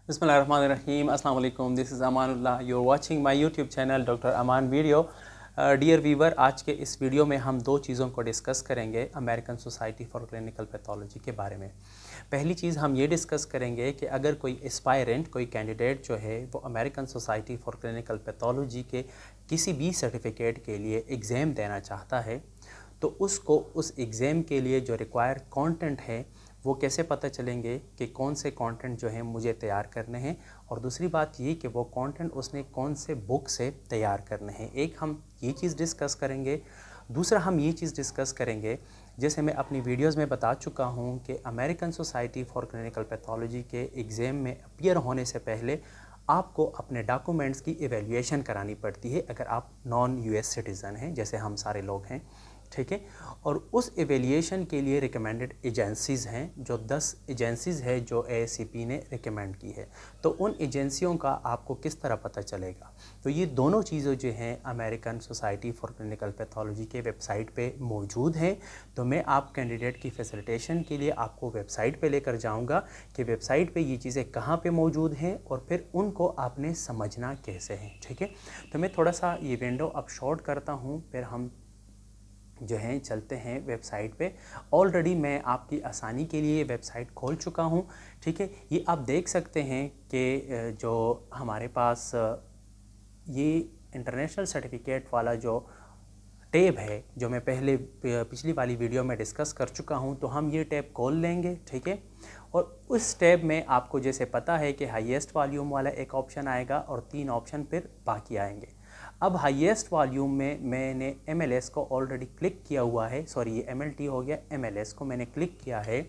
बिस्मिल्लाहिर्रहमानिर्रहीम, अस्सलाम वालेकुम। This is Amanullah. You are watching my YouTube channel doctor Aman video. Dear viewer, आज के इस वीडियो में हम दो चीज़ों को डिस्कस करेंगे American society for clinical pathology के बारे में। पहली चीज़ हम ये डिस्कस करेंगे कि अगर कोई एस्पायरेंट, कोई कैंडिडेट जो है वो American society for clinical pathology के किसी भी सर्टिफिकेट के लिए एग्ज़ाम देना चाहता है तो उसको उस एग्ज़ाम के लिए जो रिक्वायर्ड कंटेंट है वो कैसे पता चलेंगे कि कौन से कंटेंट जो है मुझे तैयार करने हैं, और दूसरी बात ये कि वो कंटेंट उसने कौन से बुक से तैयार करने हैं। एक हम ये चीज़ डिस्कस करेंगे, दूसरा हम ये चीज़ डिस्कस करेंगे जैसे मैं अपनी वीडियोस में बता चुका हूँ कि American society for clinical pathology के एग्ज़ाम में अपीयर होने से पहले आपको अपने डॉक्यूमेंट्स की इवैल्यूएशन करानी पड़ती है अगर आप नॉन यूएस सिटीज़न हैं, जैसे हम सारे लोग हैं, ठीक है। और उस एवेल्यूएशन के लिए रिकमेंडेड एजेंसीज़ हैं, जो 10 एजेंसीज़ है जो AACP ने रिकमेंड की है। तो उन एजेंसियों का आपको किस तरह पता चलेगा? तो ये दोनों चीज़ें जो हैं American society for clinical pathology के वेबसाइट पे मौजूद हैं। तो मैं आप कैंडिडेट की फैसिलिटेशन के लिए आपको वेबसाइट पे लेकर जाऊंगा कि वेबसाइट पे ये चीज़ें कहाँ पे मौजूद हैं और फिर उनको आपने समझना कैसे है, ठीक है। तो मैं थोड़ा सा ये विंडो अब शॉर्ट करता हूँ, फिर हम जो हैं चलते हैं वेबसाइट पे। ऑलरेडी मैं आपकी आसानी के लिए वेबसाइट खोल चुका हूँ, ठीक है। ये आप देख सकते हैं कि जो हमारे पास ये इंटरनेशनल सर्टिफिकेट वाला जो टैब है, जो मैं पहले पिछली वाली वीडियो में डिस्कस कर चुका हूँ, तो हम ये टैब खोल लेंगे, ठीक है। और उस टैब में आपको जैसे पता है कि हाईएस्ट वॉल्यूम वाला एक ऑप्शन आएगा और 3 ऑप्शन फिर बाकी आएंगे। अब हाईएस्ट वॉल्यूम में मैंने MLS को ऑलरेडी क्लिक किया हुआ है, सॉरी ये MLT हो गया, MLS को मैंने क्लिक किया है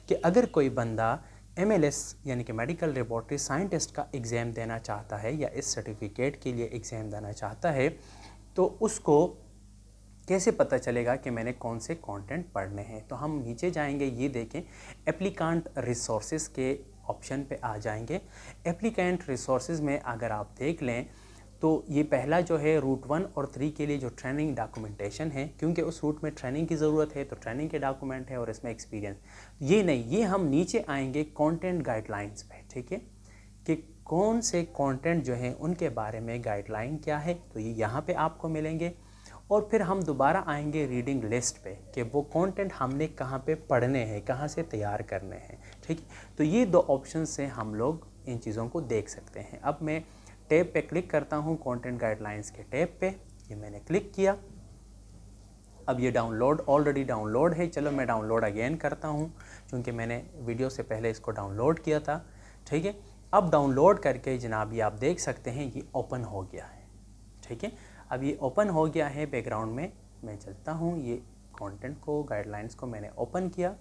कि अगर कोई बंदा MLS यानी कि मेडिकल लेबोरेटरी साइंटिस्ट का एग्ज़ाम देना चाहता है या इस सर्टिफिकेट के लिए एग्ज़ाम देना चाहता है तो उसको कैसे पता चलेगा कि मैंने कौन से कंटेंट पढ़ने हैं। तो हम नीचे जाएंगे, ये देखें एप्लीकेंट रिसोर्सेज के ऑप्शन पे आ जाएंगे। एप्लीकेंट रिसोर्सेज में अगर आप देख लें तो ये पहला जो है रूट 1 और 3 के लिए जो ट्रेनिंग डॉक्यूमेंटेशन है, क्योंकि उस रूट में ट्रेनिंग की ज़रूरत है तो ट्रेनिंग के डॉक्यूमेंट है और इसमें एक्सपीरियंस ये नहीं, ये हम नीचे आएंगे कंटेंट गाइडलाइंस पे, ठीक है, कि कौन से कंटेंट जो हैं उनके बारे में गाइडलाइन क्या है, तो ये यहाँ पे आपको मिलेंगे। और फिर हम दोबारा आएंगे रीडिंग लिस्ट पे कि वो कंटेंट हमने कहाँ पे पढ़ने हैं, कहाँ से तैयार करने हैं, ठीक है। तो ये दो ऑप्शन से हम लोग इन चीज़ों को देख सकते हैं। अब मैं टैब पे क्लिक करता हूँ, कंटेंट गाइडलाइंस के टैब पे, ये मैंने क्लिक किया। अब ये डाउनलोड ऑलरेडी डाउनलोड है, चलो मैं डाउनलोड अगेन करता हूँ क्योंकि मैंने वीडियो से पहले इसको डाउनलोड किया था, ठीक है। अब डाउनलोड करके जनाब ये आप देख सकते हैं ये ओपन हो गया है, ठीक है। अब ये ओपन हो गया है, बैकग्राउंड में मैं चलता हूँ, ये कंटेंट को गाइडलाइंस को मैंने ओपन किया,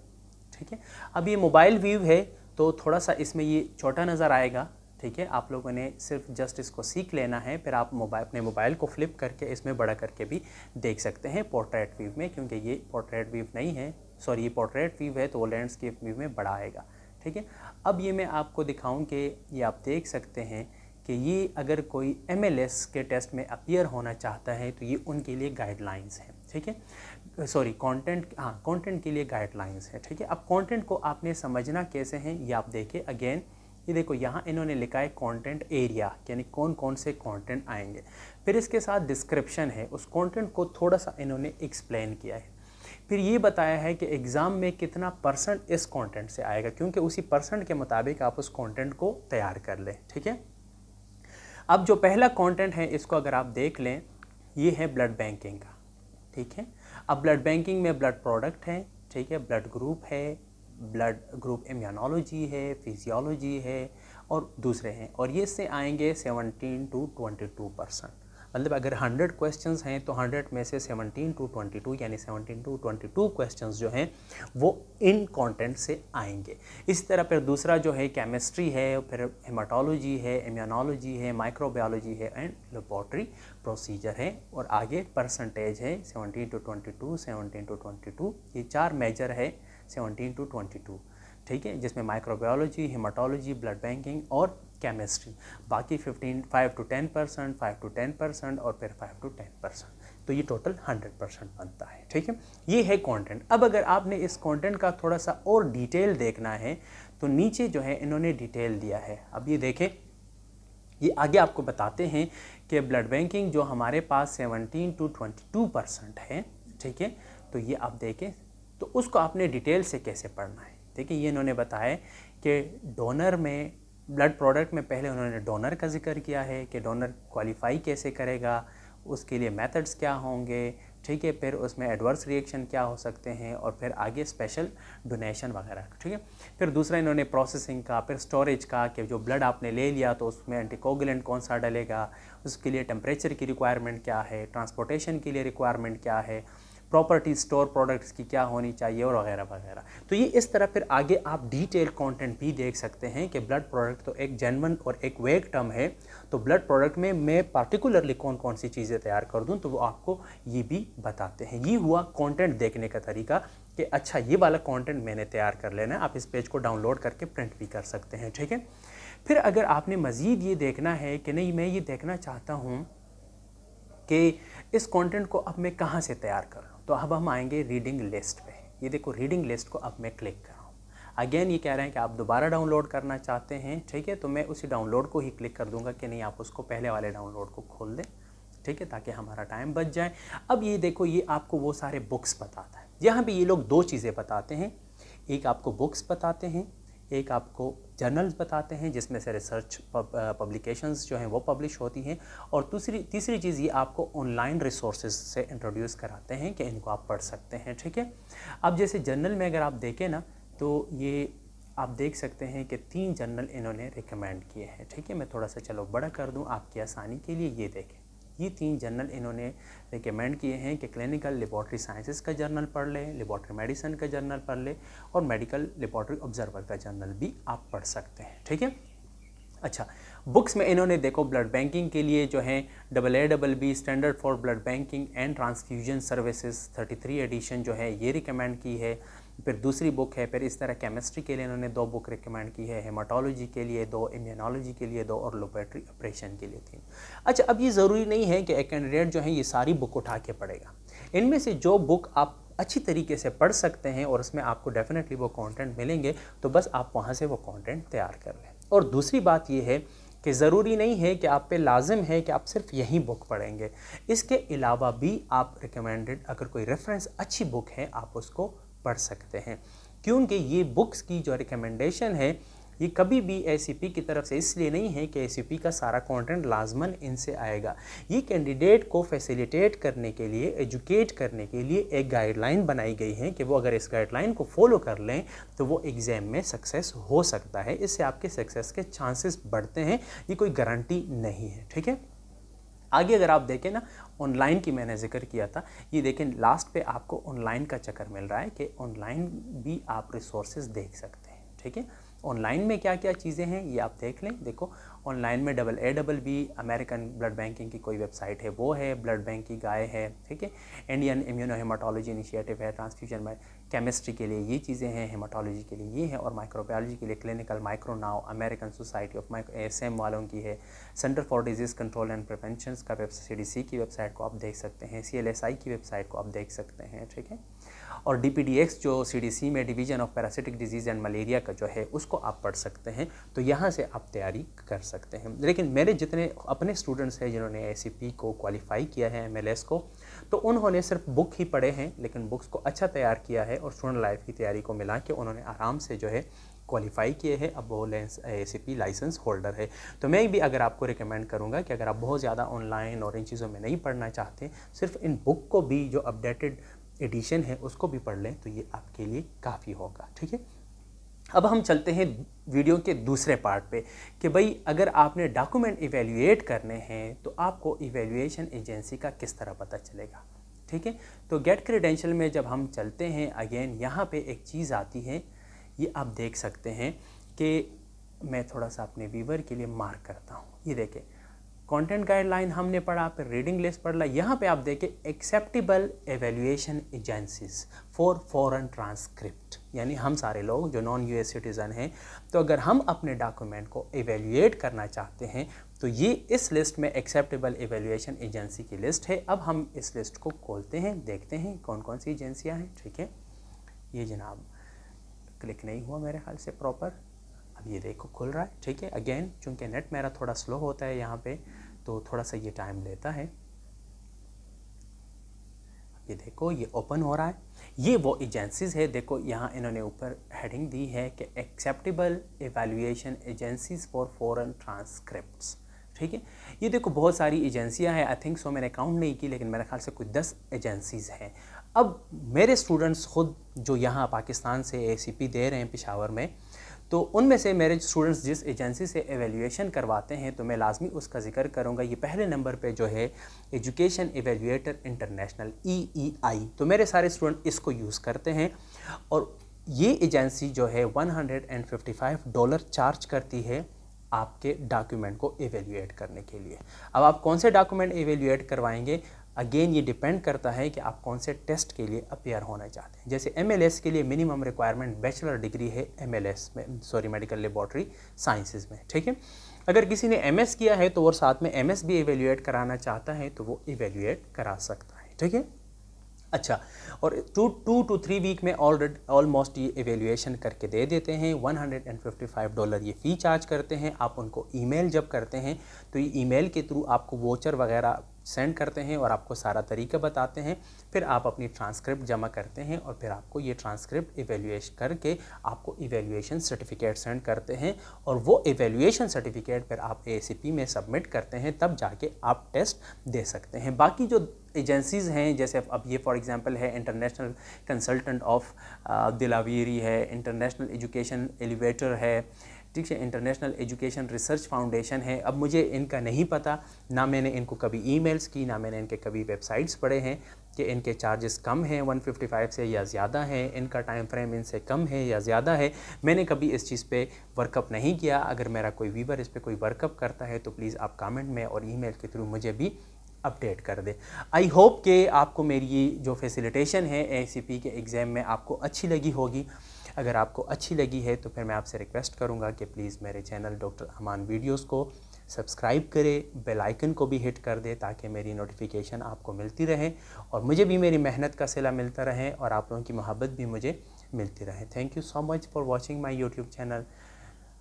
ठीक है। अब ये मोबाइल व्यू है तो थोड़ा सा इसमें ये छोटा नज़र आएगा, ठीक है। आप लोगों ने सिर्फ जस्ट इसको सीख लेना है, फिर आप अपने मोबाइल को फ्लिप करके इसमें बड़ा करके भी देख सकते हैं पोर्ट्रेट व्यू में, क्योंकि ये पोर्ट्रेट व्यू नहीं है, सॉरी ये पोर्ट्रेट व्यू है तो वो लैंडस्केप व्यू में बड़ा आएगा, ठीक है। अब ये मैं आपको दिखाऊं कि ये आप देख सकते हैं कि ये अगर कोई MLS के टेस्ट में अपीयर होना चाहता है तो ये उनके लिए गाइडलाइंस हैं, ठीक है, सॉरी कंटेंट, हाँ कंटेंट के लिए गाइडलाइंस है, ठीक है। अब कंटेंट को आपने समझना कैसे हैं ये आप देखें अगेन, ये देखो यहाँ इन्होंने लिखा है कंटेंट एरिया, यानी कौन कौन से कंटेंट आएंगे, फिर इसके साथ डिस्क्रिप्शन है, उस कंटेंट को थोड़ा सा इन्होंने एक्सप्लेन किया है, फिर ये बताया है कि एग्ज़ाम में कितना % इस कंटेंट से आएगा, क्योंकि उसी % के मुताबिक आप उस कंटेंट को तैयार कर लें, ठीक है। अब जो पहला कंटेंट है इसको अगर आप देख लें, ये है ब्लड बैंकिंग का, ठीक है। अब ब्लड बैंकिंग में ब्लड प्रोडक्ट है, ठीक है, ब्लड ग्रुप है, ब्लड ग्रुप इम्यूनोलॉजी है, फिजियोलॉजी है और दूसरे हैं, और ये से आएंगे 17 to 22%। मतलब अगर 100 क्वेश्चंस हैं तो 100 में से 17 to 22 यानी 17 to 22 क्वेश्चंस जो हैं वो इन कंटेंट से आएंगे। इसी तरह फिर दूसरा जो है केमिस्ट्री है, फिर हेमाटोलॉजी है, इम्यूनोलॉजी है, माइक्रोबायोलॉजी है एंड लेबोरेटरी प्रोसीजर है, और आगे परसेंटेज है 17 to 22, 17 to 22, ये 4 मेजर है 17 to 22, ठीक है, जिसमें माइक्रोबायोलॉजी, हेमाटोलॉजी, ब्लड बैंकिंग और केमिस्ट्री, बाकी 5 to 10%, 5 to 10% और फिर 5 to 10%, तो ये टोटल 100% बनता है, ठीक है। ये है कंटेंट। अब अगर आपने इस कंटेंट का थोड़ा सा और डिटेल देखना है तो नीचे जो है इन्होंने डिटेल दिया है। अब ये देखें, ये आगे आपको बताते हैं कि ब्लड बैंकिंग जो हमारे पास 17 to 22% है, ठीक है। तो ये आप देखें, तो उसको आपने डिटेल से कैसे पढ़ना है। देखिए ये इन्होंने बताया कि डोनर में ब्लड प्रोडक्ट में पहले उन्होंने डोनर का जिक्र किया है कि डोनर क्वालिफाई कैसे करेगा, उसके लिए मेथड्स क्या होंगे, ठीक है। फिर उसमें एडवर्स रिएक्शन क्या हो सकते हैं, और फिर आगे स्पेशल डोनेशन वगैरह, ठीक है। फिर दूसरा इन्होंने प्रोसेसिंग का, फिर स्टोरेज का कि जो ब्लड आपने ले लिया तो उसमें एंटीकोगुलेंट कौन सा डलेगा, उसके लिए टेम्परेचर की रिक्वायरमेंट क्या है, ट्रांसपोर्टेशन के लिए रिक्वायरमेंट क्या है, प्रॉपर्टी स्टोर प्रोडक्ट्स की क्या होनी चाहिए, और वगैरह वगैरह। तो ये इस तरह फिर आगे आप डिटेल कंटेंट भी देख सकते हैं कि ब्लड प्रोडक्ट तो एक जेन्युइन और एक वेग टर्म है, तो ब्लड प्रोडक्ट में मैं पार्टिकुलरली कौन कौन सी चीज़ें तैयार कर दूं, तो वो आपको ये भी बताते हैं। ये हुआ कंटेंट देखने का तरीका कि अच्छा ये वाला कंटेंट मैंने तैयार कर लेना है। आप इस पेज को डाउनलोड करके प्रिंट भी कर सकते हैं, ठीक है। फिर अगर आपने मज़ीद ये देखना है कि नहीं मैं ये देखना चाहता हूँ कि इस कंटेंट को अब मैं कहाँ से तैयार कर लूँ, तो अब हम आएंगे रीडिंग लिस्ट पे। ये देखो रीडिंग लिस्ट को अब मैं क्लिक कर रहा हूँ। अगेन ये कह रहे हैं कि आप दोबारा डाउनलोड करना चाहते हैं, ठीक है। तो मैं उसी डाउनलोड को ही क्लिक कर दूंगा कि नहीं आप उसको पहले वाले डाउनलोड को खोल दें, ठीक है, ताकि हमारा टाइम बच जाए। अब ये देखो ये आपको वो सारे बुक्स बताता है। यहाँ भी ये लोग दो चीज़ें बताते हैं, एक आपको बुक्स बताते हैं, एक आपको जर्नल्स बताते हैं जिसमें से रिसर्च पब्लिकेशंस जो हैं वो पब्लिश होती हैं, और तीसरी चीज़ ये आपको ऑनलाइन रिसोर्सेज से इंट्रोड्यूस कराते हैं कि इनको आप पढ़ सकते हैं, ठीक है। अब जैसे जर्नल में अगर आप देखें ना, तो ये आप देख सकते हैं कि 3 जर्नल इन्होंने रिकमेंड किए हैं, ठीक है। मैं थोड़ा सा चलो बड़ा कर दूँ आपकी आसानी के लिए। ये देखें, ये 3 जर्नल इन्होंने रिकमेंड किए हैं कि क्लिनिकल लेबॉर्ट्री साइंसेस का जर्नल पढ़ लें, लेबॉर्ट्री मेडिसिन का जर्नल पढ़ लें, और मेडिकल लेबॉर्ट्री ऑब्जर्वर का जर्नल भी आप पढ़ सकते हैं, ठीक है। अच्छा, बुक्स में इन्होंने देखो ब्लड बैंकिंग के लिए जो है AABB standard for blood banking and transfusion services 33 edition जो है ये रिकमेंड की है। फिर दूसरी बुक है, फिर इस तरह केमिस्ट्री के लिए इन्होंने 2 बुक रिकमेंड की है, हेमाटोलॉजी के लिए 2, इम्यूनोलॉजी के लिए 2, और लेबोरेटरी ऑपरेशन के लिए 3। अच्छा, अब ये ज़रूरी नहीं है कि एक कैंडिडेट जो है ये सारी बुक उठा के पढ़ेगा। इनमें से जो बुक आप अच्छी तरीके से पढ़ सकते हैं और उसमें आपको डेफिनेटली वो कंटेंट मिलेंगे, तो बस आप वहाँ से वो कंटेंट तैयार कर लें। और दूसरी बात ये है कि ज़रूरी नहीं है कि आप पे लाजिम है कि आप सिर्फ यही बुक पढ़ेंगे, इसके अलावा भी आप रिकमेंडेड अगर कोई रेफरेंस अच्छी बुक है आप उसको पढ़ सकते हैं, क्योंकि ये बुक्स की जो रिकमेंडेशन है ये कभी भी ACP की तरफ से इसलिए नहीं है कि ACP का सारा कंटेंट लाजमन इनसे आएगा। ये कैंडिडेट को फैसिलिटेट करने के लिए, एजुकेट करने के लिए एक गाइडलाइन बनाई गई है कि वो अगर इस गाइडलाइन को फॉलो कर लें तो वो एग्ज़ाम में सक्सेस हो सकता है। इससे आपके सक्सेस के चांसेस बढ़ते हैं, ये कोई गारंटी नहीं है, ठीक है। आगे अगर आप देखें ना, ऑनलाइन की मैंने जिक्र किया था, ये देखें लास्ट पे आपको ऑनलाइन का चक्कर मिल रहा है कि ऑनलाइन भी आप रिसोर्सेज देख सकते हैं, ठीक है। ऑनलाइन में क्या क्या चीज़ें हैं ये आप देख लें। देखो ऑनलाइन में AABB अमेरिकन ब्लड बैंकिंग की कोई वेबसाइट है वो है, ब्लड बैंक की गाय है, ठीक है, इंडियन इम्यूनोहेमाटोलॉजी इनिशिएटिव है, ट्रांसफ्यूजन में केमिस्ट्री के लिए ये चीज़ें हैं, हेमाटोलॉजी के लिए ये है, और माइक्रोबायोलॉजी के लिए clinical micro now American society of ASM वालों की है। Centre for disease control and prevention का CDC की वेबसाइट को आप देख सकते हैं, CLSI की वेबसाइट को आप देख सकते हैं, ठीक है। और DPDX जो CDC में division of parasitic disease and malaria का जो है उसको आप पढ़ सकते हैं। तो यहाँ से आप तैयारी कर सकते हैं। लेकिन मेरे जितने अपने स्टूडेंट्स हैं जिन्होंने ACP को क्वालिफाई किया है, MLS को, तो उन्होंने सिर्फ बुक ही पढ़े हैं, लेकिन बुक्स को अच्छा तैयार किया है और स्टूडेंट लाइफ की तैयारी को मिला के उन्होंने आराम से जो है क्वालिफाई किए हैं। अब वो ACP लाइसेंस होल्डर है। तो मैं भी अगर आपको रिकमेंड करूँगा कि अगर आप बहुत ज़्यादा ऑनलाइन और इन चीज़ों में नहीं पढ़ना चाहते, सिर्फ इन बुक को भी जो अपडेटेड एडिशन है उसको भी पढ़ लें तो ये आपके लिए काफ़ी होगा, ठीक है। अब हम चलते हैं वीडियो के दूसरे पार्ट पे कि भाई अगर आपने डॉक्यूमेंट इवेल्युएट करने हैं तो आपको इवेल्युएशन एजेंसी का किस तरह पता चलेगा, ठीक है। तो गेट क्रेडेंशियल में जब हम चलते हैं, अगेन यहाँ पे एक चीज़ आती है, ये आप देख सकते हैं कि मैं थोड़ा सा अपने व्यूवर के लिए मार्क करता हूँ। ये देखें कंटेंट गाइडलाइन हमने पढ़ा, फिर रीडिंग लिस्ट पढ़ ला। यहाँ पे आप देखें acceptable evaluation agencies for foreign transcript, यानी हम सारे लोग जो नॉन US सिटीज़न हैं, तो अगर हम अपने डॉक्यूमेंट को एवेल्युएट करना चाहते हैं तो ये इस लिस्ट में एक्सेप्टेबल एवेल्युएशन एजेंसी की लिस्ट है। अब हम इस लिस्ट को खोलते हैं, देखते हैं कौन कौन सी एजेंसियाँ हैं, ठीक है। ये जनाब क्लिक नहीं हुआ मेरे ख्याल से प्रॉपर, अब ये देखो खुल रहा है, ठीक है। अगेन चूँकि नेट मेरा थोड़ा स्लो होता है यहाँ पे, तो थोड़ा सा ये टाइम लेता है। ये देखो ये ओपन हो रहा है। ये वो एजेंसीज़ है, देखो यहाँ इन्होंने ऊपर हेडिंग दी है कि acceptable evaluation agencies for foreign transcripts, ठीक है। ये देखो बहुत सारी एजेंसियां हैं, आई थिंक सो, मैंने काउंट नहीं की, लेकिन मेरे ख्याल से कुछ 10 एजेंसीज़ हैं। अब मेरे स्टूडेंट्स खुद जो यहाँ पाकिस्तान से ACP दे रहे हैं पेशावर में, तो उनमें से मेरे स्टूडेंट्स जिस एजेंसी से एवेल्यूएशन करवाते हैं, तो मैं लाजमी उसका जिक्र करूंगा। ये पहले नंबर पे जो है एजुकेशन एवेल्यूएटर इंटरनेशनल EEI, तो मेरे सारे स्टूडेंट इसको यूज़ करते हैं। और ये एजेंसी जो है $155 चार्ज करती है आपके डॉक्यूमेंट को एवेल्यूएट करने के लिए। अब आप कौन से डॉक्यूमेंट एवेल्यूएट करवाएंगे, अगेन ये डिपेंड करता है कि आप कौन से टेस्ट के लिए अपेयर होना चाहते हैं। जैसे MLS के लिए मिनिमम रिक्वायरमेंट बैचलर डिग्री है MLS में, सॉरी मेडिकल लेबॉर्ट्री साइंसेज में, ठीक है। अगर किसी ने MS किया है तो वो साथ में MS भी एवेल्यूएट कराना चाहता है तो वो एवेल्यूएट करा सकता है, ठीक है। अच्छा, और 2 to 3 वीक में ऑलमोस्ट ये एवेल्यूएशन करके दे देते हैं। $155 ये फ़ी चार्ज करते हैं। आप उनको ईमेल जब करते हैं तो ये ईमेल के थ्रू आपको वोचर वगैरह सेंड करते हैं और आपको सारा तरीका बताते हैं। फिर आप अपनी ट्रांसक्रिप्ट जमा करते हैं और फिर आपको ये ट्रांसक्रिप्ट इवेल्यूएशन करके आपको इवेल्यूएशन सर्टिफिकेट सेंड करते हैं, और वो इवेल्यूएशन सर्टिफिकेट फिर आप ACP में सबमिट करते हैं, तब जाके आप टेस्ट दे सकते हैं। बाकी जो एजेंसीज़ हैं, जैसे अब ये फॉर एग्जांपल है इंटरनेशनल कंसल्टेंट ऑफ दिलावीरी है, इंटरनेशनल एजुकेशन एलिवेटर है, ठीक है, इंटरनेशनल एजुकेशन रिसर्च फाउंडेशन है। अब मुझे इनका नहीं पता, ना मैंने इनको कभी ईमेल्स की, ना मैंने इनके कभी वेबसाइट्स पढ़े हैं कि इनके चार्जेस कम हैं 155 से या ज़्यादा है, इनका टाइम फ्रेम इनसे कम है या ज़्यादा है। मैंने कभी इस चीज़ पे वर्कअप नहीं किया। अगर मेरा कोई व्यूवर इस पे कोई वर्कअप करता है तो प्लीज़ आप कमेंट में और ईमेल के थ्रू मुझे भी अपडेट कर दे। आई होप कि आपको मेरी ये जो फैसिलिटेशन है ACP के एग्ज़ाम में आपको अच्छी लगी होगी। अगर आपको अच्छी लगी है तो फिर मैं आपसे रिक्वेस्ट करूंगा कि प्लीज़ मेरे चैनल डॉक्टर अमान वीडियोस को सब्सक्राइब करें, बेल आइकन को भी हिट कर दे ताकि मेरी नोटिफिकेशन आपको मिलती रहे और मुझे भी मेरी मेहनत का सिला मिलता रहे और आप लोगों की मोहब्बत भी मुझे मिलती रहे। Thank you so much for watching my YouTube channel.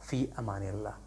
Fee Aman Allah.